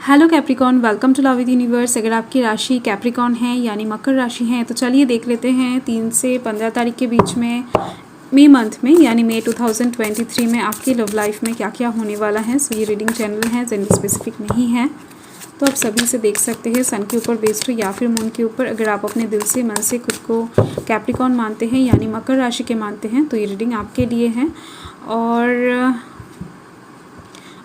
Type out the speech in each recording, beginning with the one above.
Hello Capricorn, welcome to love with universe. अगर आपकी राशि कैप्रिकॉन है यानी मकर राशि है तो चलिए देख लेते हैं 3 से 15 तारीख के बीच में मई मंथ में यानी मई 2023 में आपकी लव लाइफ में क्या क्या होने वाला है। सो ये रीडिंग जनरल है, जेंडर स्पेसिफिक नहीं है, तो आप सभी से देख सकते हैं सन के ऊपर बेस्ड हो या फिर मून के ऊपर। अगर आप अपने दिल से मन से खुद को कैप्रिकॉन मानते हैं यानी मकर राशि के मानते हैं तो ये रीडिंग आपके लिए है। और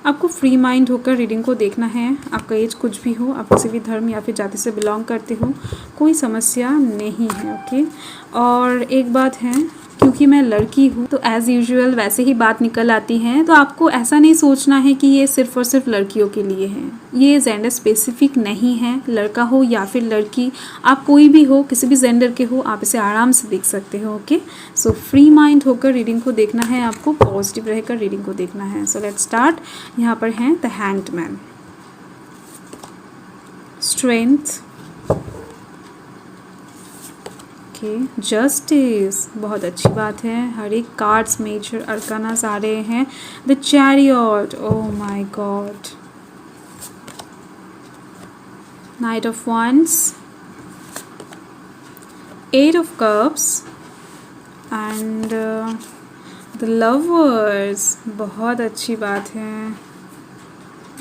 आपको फ्री माइंड होकर रीडिंग को देखना है। आपका एज कुछ भी हो, आप किसी भी धर्म या फिर जाति से बिलोंग करते हो, कोई समस्या नहीं है। ओके। और एक बात है, क्योंकि मैं लड़की हूँ तो एज़ यूजुअल वैसे ही बात निकल आती है, तो आपको ऐसा नहीं सोचना है कि ये सिर्फ और सिर्फ लड़कियों के लिए है। ये जेंडर स्पेसिफिक नहीं है, लड़का हो या फिर लड़की, आप कोई भी हो, किसी भी जेंडर के हो, आप इसे आराम से देख सकते हो। ओके। सो फ्री माइंड होकर रीडिंग को देखना है, आपको पॉजिटिव रहकर रीडिंग को देखना है। So let's start. यहाँ पर है the hanged man, strength, justice, बहुत अच्छी बात है। हर एक कार्ड्स मेजर अरकानास आ रहे हैं। The chariot, oh my god, knight of wands, eight of cups and the lovers, बहुत अच्छी बात है।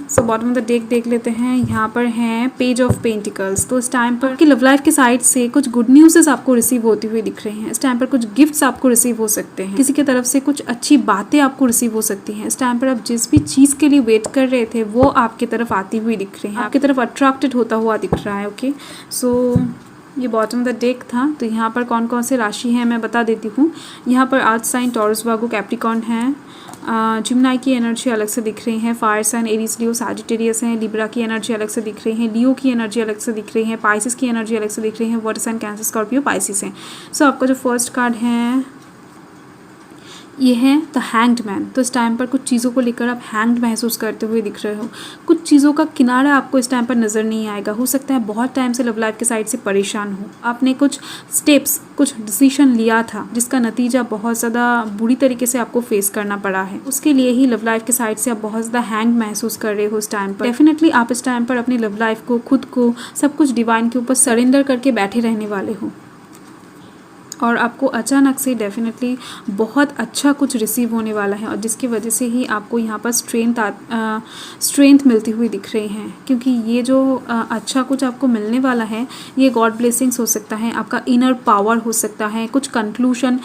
So bottom of the deck देख लेते हैं। यहाँ पर हैं पेज ऑफ पेंटिकल्स। तो इस टाइम पर आपकी लव लाइफ की साइड से कुछ गुड न्यूज़ आपको रिसीव होती हुई दिख रही हैं। इस टाइम पर कुछ गिफ्ट्स आपको रिसीव हो सकते हैं, किसी की तरफ से कुछ अच्छी बातें आपको रिसीव हो सकती हैं। इस टाइम पर आप जिस भी चीज़ के लिए वेट कर रहे थे वो आपकी तरफ आती हुई दिख रही है, आपकी तरफ अट्रैक्टेड होता हुआ दिख रहा है। ओके। सो ये बॉटम ऑफ द डेक था। तो यहाँ पर कौन कौन से राशि हैं मैं बता देती हूँ। यहाँ पर earth sign Taurus Virgo Capricorn है। जिम्नाई की एनर्जी अलग से दिख रही है। Fire sign Aries Leo Sagittarius हैं। लिब्रा की एनर्जी अलग से दिख रही है। लियो की एनर्जी अलग से दिख रही है। पाइसिस की एनर्जी अलग से दिख रही है। Water sign Cancer Scorpio Pisces हैं। सो आपका जो फर्स्ट कार्ड है ये है द हैंग्ड मैन। तो इस टाइम पर कुछ चीज़ों को लेकर आप हैंग्ड महसूस करते हुए दिख रहे हो। कुछ चीज़ों का किनारा आपको इस टाइम पर नज़र नहीं आएगा। हो सकता है बहुत टाइम से लव लाइफ के साइड से परेशान हो, आपने कुछ स्टेप्स, कुछ डिसीजन लिया था जिसका नतीजा बहुत ज़्यादा बुरी तरीके से आपको फेस करना पड़ा है। उसके लिए ही लव लाइफ के साइड से आप बहुत ज़्यादा हैंग महसूस कर रहे हो इस टाइम पर। डेफिनेटली आप इस टाइम पर अपनी लव लाइफ को, खुद को, सब कुछ डिवाइन के ऊपर सरेंडर करके बैठे रहने वाले हो। और आपको अचानक से डेफिनेटली बहुत अच्छा कुछ रिसीव होने वाला है और जिसकी वजह से ही आपको यहाँ पर स्ट्रेंथ मिलती हुई दिख रही हैं। क्योंकि ये जो अच्छा कुछ आपको मिलने वाला है ये गॉड ब्लेसिंग्स हो सकता है, आपका इनर पावर हो सकता है, कुछ कंक्लूशन,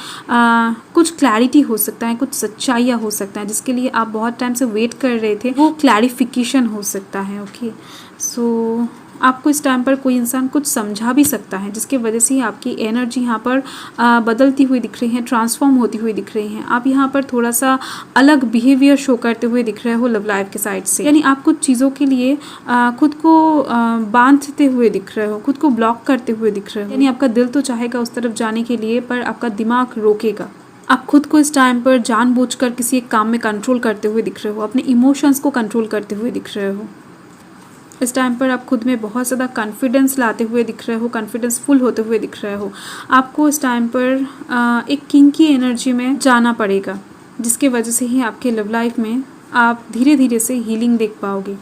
कुछ क्लैरिटी हो सकता है, कुछ सच्चाइयाँ हो सकता है जिसके लिए आप बहुत टाइम से वेट कर रहे थे, वो क्लैरिफिकेशन हो सकता है। ओके। सो आपको इस टाइम पर कोई इंसान कुछ समझा भी सकता है जिसकी वजह से ही आपकी एनर्जी यहाँ पर बदलती हुई दिख रही है, ट्रांसफॉर्म होती हुई दिख रही हैं। आप यहाँ पर थोड़ा सा अलग बिहेवियर शो करते हुए दिख रहे हो लव लाइफ के साइड से, यानी आप कुछ चीज़ों के लिए खुद को बांधते हुए दिख रहे हो, खुद को ब्लॉक करते हुए दिख रहे हो। यानी आपका दिल तो चाहेगा उस तरफ जाने के लिए पर आपका दिमाग रोकेगा। आप खुद को इस टाइम पर जानबूझकर किसी एक काम में कंट्रोल करते हुए दिख रहे हो, अपने इमोशंस को कंट्रोल करते हुए दिख रहे हो। इस टाइम पर आप खुद में बहुत ज़्यादा कॉन्फिडेंस लाते हुए दिख रहे हो, कॉन्फिडेंसफुल होते हुए दिख रहे हो। आपको इस टाइम पर एक किंग की एनर्जी में जाना पड़ेगा जिसके वजह से ही आपके लव लाइफ में आप धीरे धीरे से हीलिंग देख पाओगे।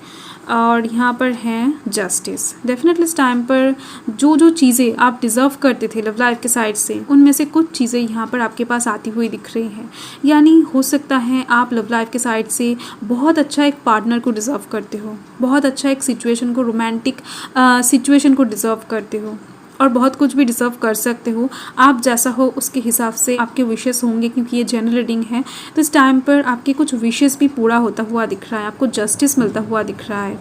और यहाँ पर है जस्टिस। डेफिनेटली इस टाइम पर जो जो चीज़ें आप डिज़र्व करते थे लव लाइफ के साइड से, उनमें से कुछ चीज़ें यहाँ पर आपके पास आती हुई दिख रही हैं। यानी हो सकता है आप लव लाइफ के साइड से बहुत अच्छा एक पार्टनर को डिज़र्व करते हो, बहुत अच्छा एक सिचुएशन को, रोमांटिक सिचुएशन को डिज़र्व करते हो और बहुत कुछ भी डिज़र्व कर सकते हो। आप जैसा हो उसके हिसाब से आपके विशेस होंगे, क्योंकि ये जनरल रीडिंग है। तो इस टाइम पर आपके कुछ विशेस भी पूरा होता हुआ दिख रहा है, आपको जस्टिस मिलता हुआ दिख रहा है।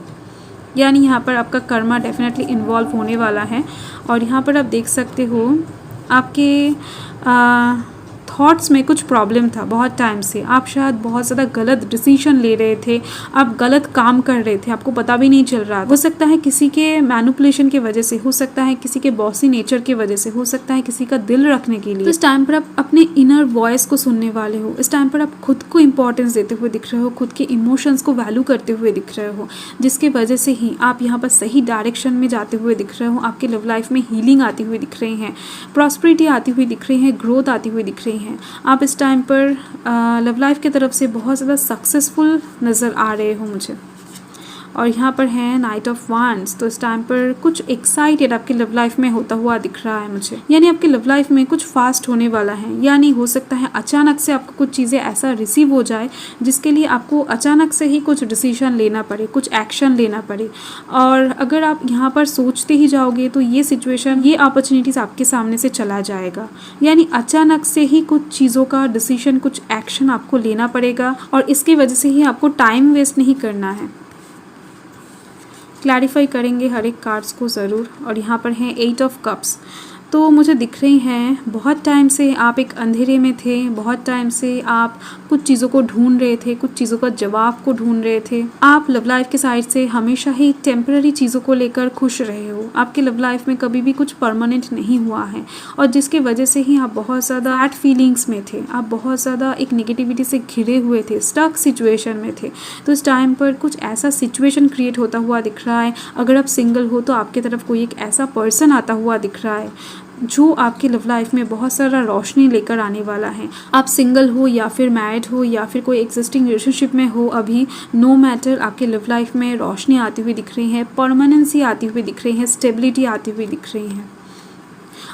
यानी यहाँ पर आपका कर्मा डेफिनेटली इन्वॉल्व होने वाला है। और यहाँ पर आप देख सकते हो आपके थॉट्स में कुछ प्रॉब्लम था बहुत टाइम से। आप शायद बहुत ज़्यादा गलत डिसीजन ले रहे थे, आप गलत काम कर रहे थे, आपको पता भी नहीं चल रहा। हो सकता है किसी के मैनिपुलेशन की वजह से, हो सकता है किसी के बॉसी नेचर की वजह से, हो सकता है किसी का दिल रखने के लिए। तो इस टाइम पर आप अपने इनर वॉइस को सुनने वाले हो। इस टाइम पर आप खुद को इंपॉर्टेंस देते हुए दिख रहे हो, खुद के इमोशंस को वैल्यू करते हुए दिख रहे हो, जिसकी वजह से ही आप यहाँ पर सही डायरेक्शन में जाते हुए दिख रहे हो। आपके लव लाइफ में हीलिंग आती हुई दिख रही है, प्रॉस्पेरिटी आती हुई दिख रही है, ग्रोथ आती हुई दिख रही है। आप इस टाइम पर लव लाइफ की तरफ से बहुत ज़्यादा सक्सेसफुल नज़र आ रहे हो मुझे। और यहाँ पर है नाइट ऑफ वांड्स। तो इस टाइम पर कुछ एक्साइटेड आपकी लव लाइफ में होता हुआ दिख रहा है मुझे, यानी आपकी लव लाइफ में कुछ फास्ट होने वाला है, यानी हो सकता है अचानक से आपको कुछ चीज़ें ऐसा रिसीव हो जाए जिसके लिए आपको अचानक से ही कुछ डिसीजन लेना पड़े, कुछ एक्शन लेना पड़े। और अगर आप यहाँ पर सोचते ही जाओगे तो ये सिचुएशन, ये अपॉर्चुनिटीज़ आपके सामने से चला जाएगा, यानी अचानक से ही कुछ चीज़ों का डिसीजन, कुछ एक्शन आपको लेना पड़ेगा और इसकी वजह से ही आपको टाइम वेस्ट नहीं करना है। क्लैरिफाई करेंगे हर एक कार्ड्स को ज़रूर। और यहाँ पर है 8 ऑफ कप्स। तो मुझे दिख रही हैं बहुत टाइम से आप एक अंधेरे में थे, बहुत टाइम से आप कुछ चीज़ों को ढूंढ रहे थे, कुछ चीज़ों का जवाब को ढूंढ रहे थे। आप लव लाइफ के साइड से हमेशा ही टेम्पररी चीज़ों को लेकर खुश रहे हो। आपके लव लाइफ में कभी भी कुछ परमानेंट नहीं हुआ है और जिसके वजह से ही आप बहुत ज़्यादा बैड फीलिंग्स में थे, आप बहुत ज़्यादा एक नेगेटिविटी से घिरे हुए थे, स्टक सिचुएशन में थे। तो इस टाइम पर कुछ ऐसा सिचुएशन क्रिएट होता हुआ दिख रहा है। अगर आप सिंगल हो तो आपकी तरफ कोई एक ऐसा पर्सन आता हुआ दिख रहा है जो आपकी लव लाइफ में बहुत सारा रोशनी लेकर आने वाला है। आप सिंगल हो या फिर मैरिड हो या फिर कोई एग्जिस्टिंग रिलेशनशिप में हो, अभी नो मैटर, आपके लव लाइफ में रोशनी आती हुई दिख रही है, परमानेंसी आती हुई दिख रही है, स्टेबिलिटी आती हुई दिख रही है।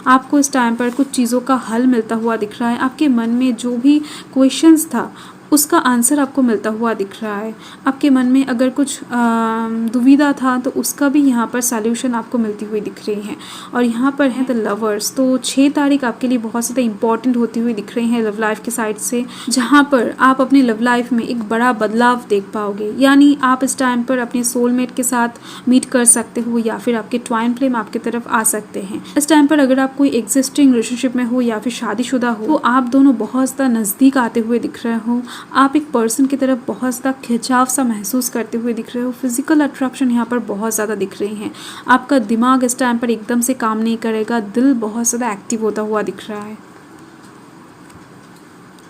आपको इस टाइम पर कुछ चीज़ों का हल मिलता हुआ दिख रहा है। आपके मन में जो भी क्वेश्चंस था उसका आंसर आपको मिलता हुआ दिख रहा है। आपके मन में अगर कुछ दुविधा था तो उसका भी यहाँ पर सॉल्यूशन आपको मिलती हुई दिख रही है। और यहाँ पर है द लवर्स। तो 6 तारीख आपके लिए बहुत ज़्यादा इंपॉर्टेंट होती हुई दिख रही है लव लाइफ के साइड से, जहाँ पर आप अपने लव लाइफ में एक बड़ा बदलाव देख पाओगे। यानी आप इस टाइम पर अपने सोलमेट के साथ मीट कर सकते हो या फिर आपके ट्वाइन फ्लेम आपकी तरफ आ सकते हैं। इस टाइम पर अगर आप कोई एग्जिस्टिंग रिलेशनशिप में हो या फिर शादीशुदा हो तो आप दोनों बहुत ज़्यादा नज़दीक आते हुए दिख रहे हो। आप एक पर्सन की तरफ बहुत ज़्यादा खिंचाव सा महसूस करते हुए दिख रहे हो। फिजिकल अट्रैक्शन यहाँ पर बहुत ज़्यादा दिख रही है। आपका दिमाग इस टाइम पर एकदम से काम नहीं करेगा, दिल बहुत ज़्यादा एक्टिव होता हुआ दिख रहा है।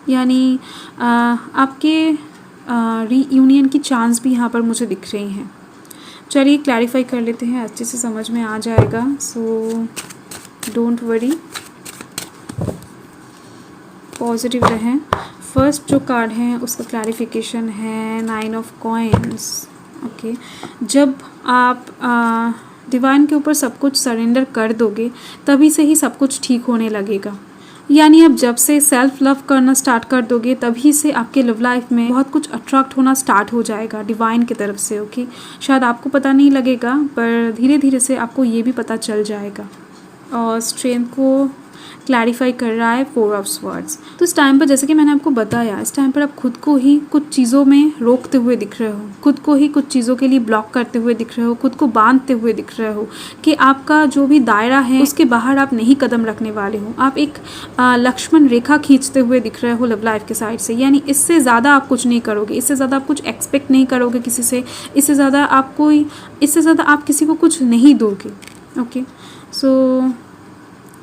यानी आपके रीयूनियन की चांस भी यहाँ पर मुझे दिख रही हैं। चलिए क्लैरिफाई कर लेते हैं, अच्छे से समझ में आ जाएगा। सो डोंट वरी, पॉजिटिव रहें। फर्स्ट जो कार्ड है उसका क्लैरिफिकेशन है 9 ऑफ कॉइन्स। ओके, जब आप डिवाइन के ऊपर सब कुछ सरेंडर कर दोगे तभी से ही सब कुछ ठीक होने लगेगा। यानी आप जब से सेल्फ लव करना स्टार्ट कर दोगे तभी से आपके लव लाइफ में बहुत कुछ अट्रैक्ट होना स्टार्ट हो जाएगा डिवाइन की तरफ से। ओके, शायद आपको पता नहीं लगेगा पर धीरे धीरे से आपको ये भी पता चल जाएगा। और स्ट्रेंथ को क्लैरिफाई कर रहा है 4 ऑफ स्वर्ड्स। तो इस टाइम पर जैसे कि मैंने आपको बताया, इस टाइम पर आप खुद को ही कुछ चीज़ों में रोकते हुए दिख रहे हो, खुद को ही कुछ चीज़ों के लिए ब्लॉक करते हुए दिख रहे हो, खुद को बांधते हुए दिख रहे हो कि आपका जो भी दायरा है उसके बाहर आप नहीं कदम रखने वाले हो। आप एक लक्ष्मण रेखा खींचते हुए दिख रहे हो लव लाइफ के साइड से। यानी इससे ज़्यादा आप कुछ नहीं करोगे, इससे ज़्यादा आप कुछ एक्सपेक्ट नहीं करोगे किसी से, इससे ज़्यादा आप किसी को कुछ नहीं दोगे। ओके, सो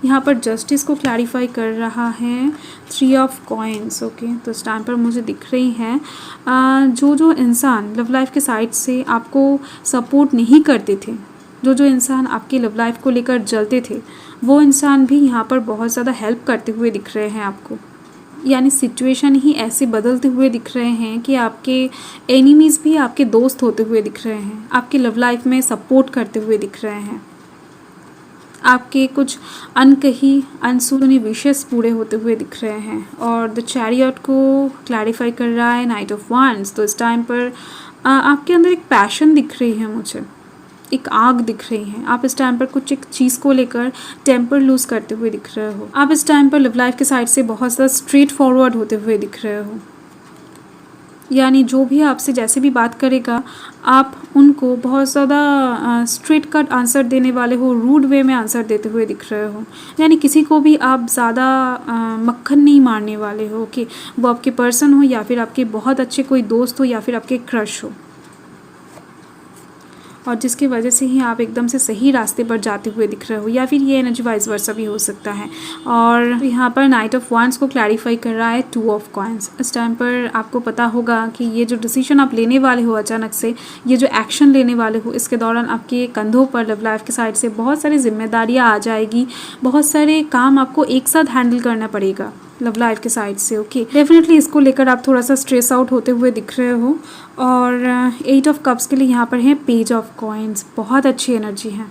यहाँ पर जस्टिस को क्लैरिफाई कर रहा है 3 ऑफ कॉइन्स। ओके, तो इस टाइम पर मुझे दिख रही हैं जो इंसान लव लाइफ के साइड से आपको सपोर्ट नहीं करते थे, जो इंसान आपकी लव लाइफ को लेकर जलते थे, वो इंसान भी यहाँ पर बहुत ज़्यादा हेल्प करते हुए दिख रहे हैं आपको। यानी सिचुएशन ही ऐसे बदलते हुए दिख रहे हैं कि आपके एनिमीज़ भी आपके दोस्त होते हुए दिख रहे हैं, आपकी लव लाइफ में सपोर्ट करते हुए दिख रहे हैं, आपके कुछ अनकही अनसुनी विशेस पूरे होते हुए दिख रहे हैं। और द चैरियट को क्लैरिफाई कर रहा है नाइट ऑफ वांड्स। तो इस टाइम पर आपके अंदर एक पैशन दिख रही है मुझे, एक आग दिख रही है। आप इस टाइम पर कुछ एक चीज़ को लेकर टेम्पर लूज करते हुए दिख रहे हो। आप इस टाइम पर लव लाइफ के साइड से बहुत ज़्यादा स्ट्रेट फॉरवर्ड होते हुए दिख रहे हो। यानी जो भी आपसे जैसे भी बात करेगा आप उनको बहुत ज़्यादा स्ट्रेट कट आंसर देने वाले हो, रूड वे में आंसर देते हुए दिख रहे हो। यानी किसी को भी आप ज़्यादा मक्खन नहीं मारने वाले हो कि वो आपके पर्सन हो या फिर आपके बहुत अच्छे कोई दोस्त हो या फिर आपके क्रश हो, और जिसकी वजह से ही आप एकदम से सही रास्ते पर जाते हुए दिख रहे हो, या फिर ये एनर्जी वाइज वर्सा भी हो सकता है। और यहाँ पर नाइट ऑफ वांड्स को क्लैरिफाई कर रहा है 2 ऑफ कॉइन्स। इस टाइम पर आपको पता होगा कि ये जो डिसीजन आप लेने वाले हो अचानक से, ये जो एक्शन लेने वाले हो, इसके दौरान आपके कंधों पर लव लाइफ के साइड से बहुत सारी जिम्मेदारियाँ आ जाएगी, बहुत सारे काम आपको एक साथ हैंडल करना पड़ेगा लव लाइफ के साइड से। ओके, डेफिनेटली इसको लेकर आप थोड़ा सा स्ट्रेस आउट होते हुए दिख रहे हो और 8 ऑफ कप्स के लिए यहाँ पर है पेज ऑफ कॉइन्स, बहुत अच्छी एनर्जी है।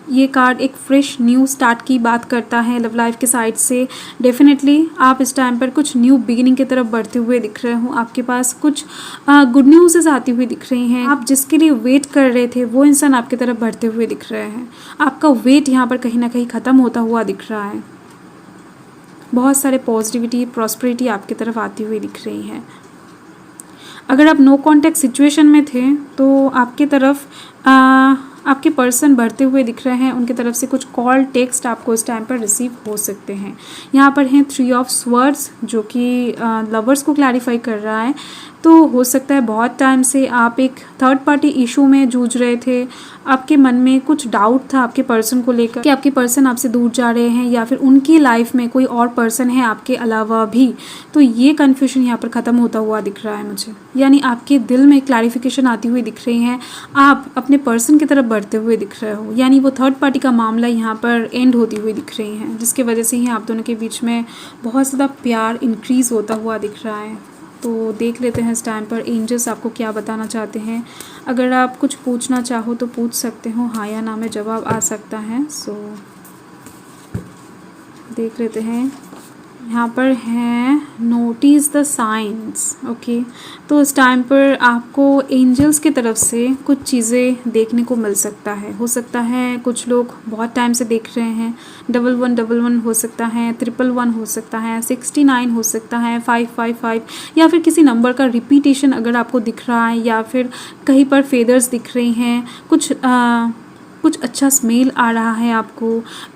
ये कार्ड एक फ्रेश न्यू स्टार्ट की बात करता है लव लाइफ के साइड से। डेफिनेटली आप इस टाइम पर कुछ न्यू बिगिनिंग की तरफ बढ़ते हुए दिख रहे हो। आपके पास कुछ गुड न्यूज़ आती हुई दिख रही हैं। आप जिसके लिए वेट कर रहे थे वो इंसान आपकी तरफ बढ़ते हुए दिख रहे हैं। आपका वेट यहाँ पर कहीं ना कहीं ख़त्म होता हुआ दिख रहा है। बहुत सारे पॉजिटिविटी, प्रॉस्पेरिटी आपकी तरफ आती हुई दिख रही है। अगर आप नो कॉन्टैक्ट सिचुएशन में थे तो आपके तरफ आपके पर्सन बढ़ते हुए दिख रहे हैं। उनकी तरफ से कुछ कॉल, टेक्स्ट आपको इस टाइम पर रिसीव हो सकते हैं। यहाँ पर हैं 3 ऑफ स्वर्ड्स, जो कि लवर्स को क्लैरिफाई कर रहा है। तो हो सकता है बहुत टाइम से आप एक थर्ड पार्टी इशू में जूझ रहे थे। आपके मन में कुछ डाउट था आपके पर्सन को लेकर कि आपके पर्सन आपसे दूर जा रहे हैं या फिर उनकी लाइफ में कोई और पर्सन है आपके अलावा भी। तो ये कन्फ्यूजन यहाँ पर ख़त्म होता हुआ दिख रहा है मुझे, यानी आपके दिल में क्लैरिफिकेशन आती हुई दिख रही है। आप अपने पर्सन की तरफ बढ़ते हुए दिख रहे हो, यानी वो थर्ड पार्टी का मामला यहाँ पर एंड होती हुई दिख रही है, जिसकी वजह से ही आप दोनों के बीच में बहुत ज़्यादा प्यार इंक्रीज़ होता हुआ दिख रहा है। तो देख लेते हैं इस टाइम पर एंजल्स आपको क्या बताना चाहते हैं। अगर आप कुछ पूछना चाहो तो पूछ सकते हो, हाँ या ना में जवाब आ सकता है। सो देख लेते हैं। यहाँ पर है नोटिस द साइंस। ओके, तो इस टाइम पर आपको एंजल्स की तरफ से कुछ चीज़ें देखने को मिल सकता है। हो सकता है कुछ लोग बहुत टाइम से देख रहे हैं। 1111 हो सकता है, 111 हो सकता है, 69 हो सकता है, 555 या फिर किसी नंबर का रिपीटेशन अगर आपको दिख रहा है, या फिर कहीं पर फेदर्स दिख रही हैं, कुछ अच्छा स्मेल आ रहा है आपको।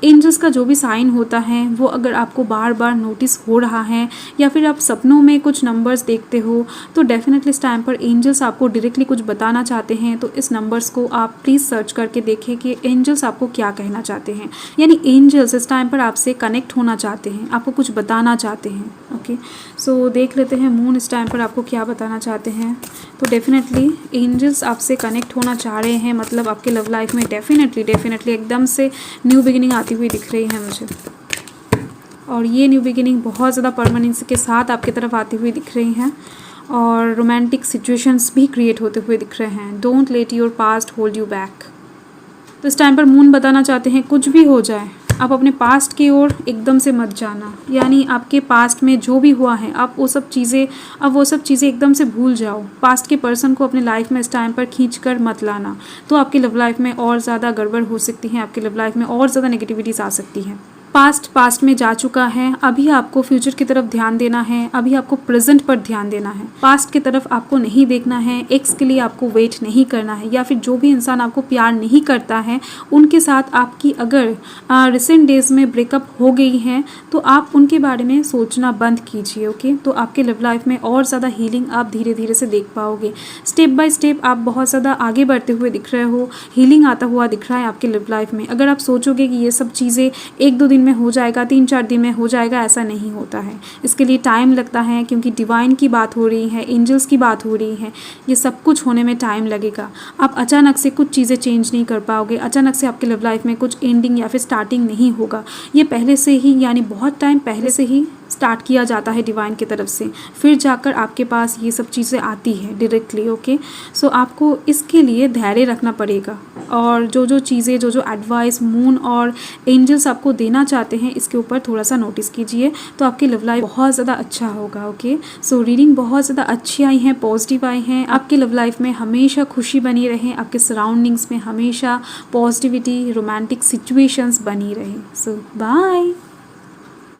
एंजल्स का जो भी साइन होता है वो अगर आपको बार बार नोटिस हो रहा है, या फिर आप सपनों में कुछ नंबर्स देखते हो, तो डेफिनेटली इस टाइम पर एंजल्स आपको डायरेक्टली कुछ बताना चाहते हैं। तो इस नंबर्स को आप प्लीज़ सर्च करके देखें कि एंजल्स आपको क्या कहना चाहते हैं। यानी एंजल्स इस टाइम पर आपसे कनेक्ट होना चाहते हैं, आपको कुछ बताना चाहते हैं। ओके, सो देख लेते हैं मून इस टाइम पर आपको क्या बताना चाहते हैं। तो डेफिनेटली एंजल्स आपसे कनेक्ट होना चाह रहे हैं, मतलब आपके लव लाइफ में डेफिनेटली एकदम से न्यू बिगिनिंग आती हुई दिख रही है मुझे। और ये न्यू बिगिनिंग बहुत ज़्यादा परमानेंस के साथ आपकी तरफ आती हुई दिख रही हैं, और रोमांटिक सिचुएशंस भी क्रिएट होते हुए दिख रहे हैं। Don't let your past hold you back. तो इस टाइम पर मून बताना चाहते हैं कुछ भी हो जाए, आप अपने पास्ट की ओर एकदम से मत जाना। यानी आपके पास्ट में जो भी हुआ है आप वो सब चीज़ें एकदम से भूल जाओ। पास्ट के पर्सन को अपने लाइफ में इस टाइम पर खींच कर मत लाना, तो आपकी लव लाइफ में और ज़्यादा गड़बड़ हो सकती है, आपकी लव लाइफ में और ज़्यादा नेगेटिविटीज़ आ सकती हैं। पास्ट में जा चुका है, अभी आपको फ्यूचर की तरफ ध्यान देना है, अभी आपको प्रेजेंट पर ध्यान देना है। पास्ट की तरफ आपको नहीं देखना है, एक्स के लिए आपको वेट नहीं करना है, या फिर जो भी इंसान आपको प्यार नहीं करता है उनके साथ आपकी अगर रिसेंट डेज में ब्रेकअप हो गई है तो आप उनके बारे में सोचना बंद कीजिए। ओके, तो आपके लव लाइफ में और ज़्यादा हीलिंग आप धीरे धीरे से देख पाओगे। स्टेप बाय स्टेप आप बहुत ज़्यादा आगे बढ़ते हुए दिख रहे हो, हीलिंग आता हुआ दिख रहा है आपके लव लाइफ में। अगर आप सोचोगे कि ये सब चीज़ें 1-2 दिन में हो जाएगा, 3-4 दिन में हो जाएगा, ऐसा नहीं होता है। इसके लिए टाइम लगता है, क्योंकि डिवाइन की बात हो रही है, एंजल्स की बात हो रही है। ये सब कुछ होने में टाइम लगेगा। आप अचानक से कुछ चीज़ें चेंज नहीं कर पाओगे, अचानक से आपके लव लाइफ में कुछ एंडिंग या फिर स्टार्टिंग नहीं होगा। ये पहले से ही, यानी बहुत टाइम पहले से ही स्टार्ट किया जाता है डिवाइन की तरफ से, फिर जाकर आपके पास ये सब चीज़ें आती है डायरेक्टली। ओके, सो आपको इसके लिए धैर्य रखना पड़ेगा, और जो चीज़ें, जो एडवाइस मून और एंजल्स आपको देना चाहते हैं इसके ऊपर थोड़ा सा नोटिस कीजिए, तो आपकी लव लाइफ बहुत ज़्यादा अच्छा होगा। ओके, सो रीडिंग बहुत ज़्यादा अच्छी आई हैं, पॉजिटिव आई हैं। आपकी लव लाइफ में हमेशा खुशी बनी रहे, आपके सराउंडिंग्स में हमेशा पॉजिटिविटी, रोमांटिक सिचुएशंस बनी रहे। सो बाय।